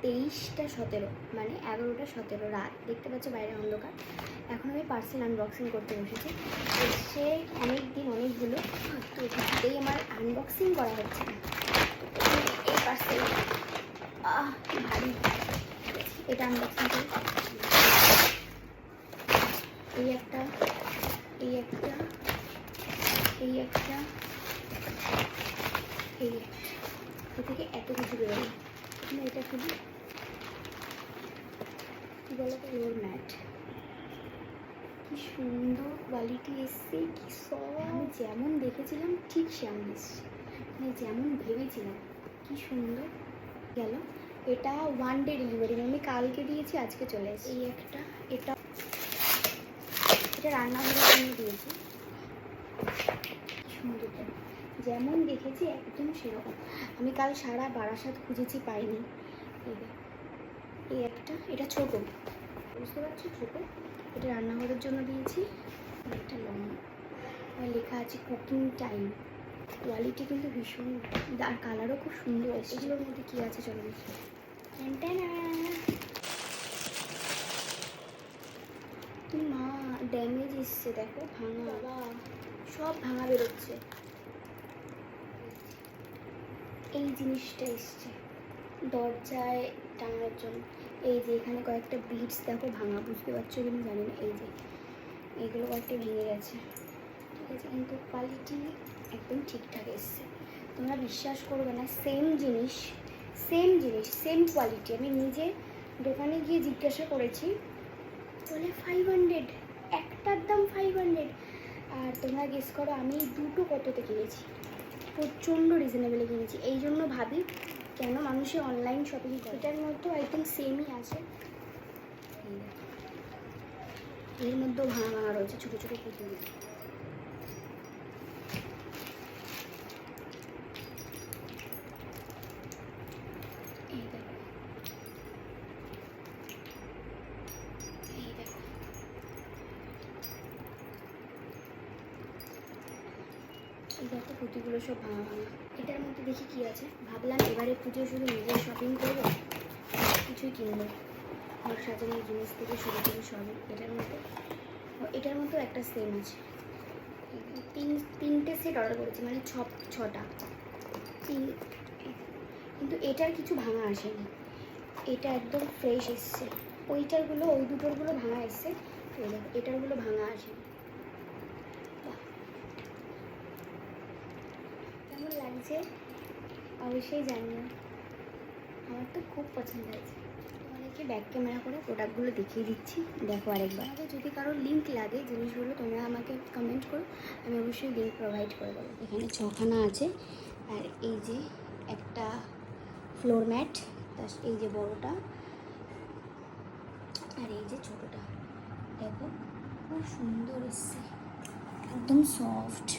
23টা 17, মানে 11টা 17 রাত। দেখতে পাচ্ছ বাইরে অন্ধকার। এখন আমি পার্সেল আনবক্সিং করতে বসেছি। এসে অনেক দিন অনেকগুলো, তো কিছুতেই আমার আনবক্সিং করা হচ্ছে না। এই পার্সেল ভারী, এটা আনবক্সিং করি। এই একটা, এই একটা, এই একটা, এই একটা, থেকে এত কিছু বেরোলো। আমি এটা খুলি, কী বলো তো, ফ্লোর ম্যাট। কি সুন্দর কোয়ালিটি এসছে, কি সফট। আমি যেমন দেখেছিলাম ঠিক সেমন এসছে, মানে যেমন ভেবেছিলাম। কি সুন্দর গেল। এটা 1 ডে ডেলিভারি, আমি কালকে দিয়েছি, আজকে চলে এসেছে। এই একটা, এটা রান্নাঘরের জন্য দিয়েছি। সুন্দর, যেমন দেখেছি একদম সেরকম। আমি কাল সারা বারাসাত খুঁজেছি, পাইনি। এই একটা, এটা ছোটো, বুঝতে পারছো, ছোটো। এটা রান্নাঘরের জন্য দিয়েছি। একটা লম্বা, আর লেখা আছে কুকিং টাইম। কোয়ালিটি কিন্তু ভীষণ, আর কালারও খুব সুন্দর আছে। এগুলোর মধ্যে কী আছে চলো দেখি। মা ড্যামেজ এসছে, দেখো ভাঙা, বাবা সব ভাঙা বেরোচ্ছে। এই জিনিসটা এসছে দরজায় টাঙানোর জন্য। এই যে এখানে কয়েকটা বিটস দেখো ভাঙা, বুঝতে পারছো কিনা জানি না। এই যে এইগুলো কয়েকটা ভেঙে গেছে, ঠিক আছে, কিন্তু কোয়ালিটি একদম ঠিকঠাক এসছে। তোমরা বিশ্বাস করবে না, সেম জিনিস সেম কোয়ালিটি আমি নিজে দোকানে গিয়ে জিজ্ঞাসা করেছি, বলে 500, একটার দাম 500। আর তোমরা গেস করো আমি দুটো কততে কিনেছি, প্রচণ্ড রিজনেবলে কিনেছি। এই জন্য ভাবি কেন মানুষে অনলাইন শপিং করে। এটার মধ্যে আই থিঙ্ক সেমই আছে। এর মধ্যেও ভাঙা ভাঙা রয়েছে, ছোটো ছোটো পুতুল। এই দেখো, এই দেখো, এই দেখো পুঁতিগুলো সব ভাঙা ভাঙা। এটার মধ্যে দেখি কি আছে। ভাবলাম এবারে পুজো শুধু নিজের শপিং করবো, কিছুই কিনবো, ঘর সাজানোর জিনিস থেকে শুরু করে সবই। এটার মধ্যেও একটা সেম আছে। তিনটে সেট অর্ডার করেছি, মানে ছটা। কিন্তু এটার কিছু ভাঙা আসেনি, এটা একদম ফ্রেশ এসছে। ওই দুটোরগুলো ভাঙা এসছে, এটারগুলো ভাঙা আসেনি। কেমন লাগছে অবশ্যই জানিও, আমার তো খুব পছন্দ হয়েছে। তোমাদেরকে ব্যাক ক্যামেরা করে প্রোডাক্টগুলো দেখিয়ে দিচ্ছি, দেখো আরেকবার। যদি কারোর লিঙ্ক লাগে জিনিসগুলো, তোমরা আমাকে কমেন্ট করো, আমি অবশ্যই লিঙ্ক প্রোভাইড করে দেবো। এখানে 6খানা আছে, আর এই যে একটা ফ্লোর ম্যাট, এই যে বড়টা, আর এই যে ছোটোটা। দেখো খুব সুন্দর এসছে, একদম সফট।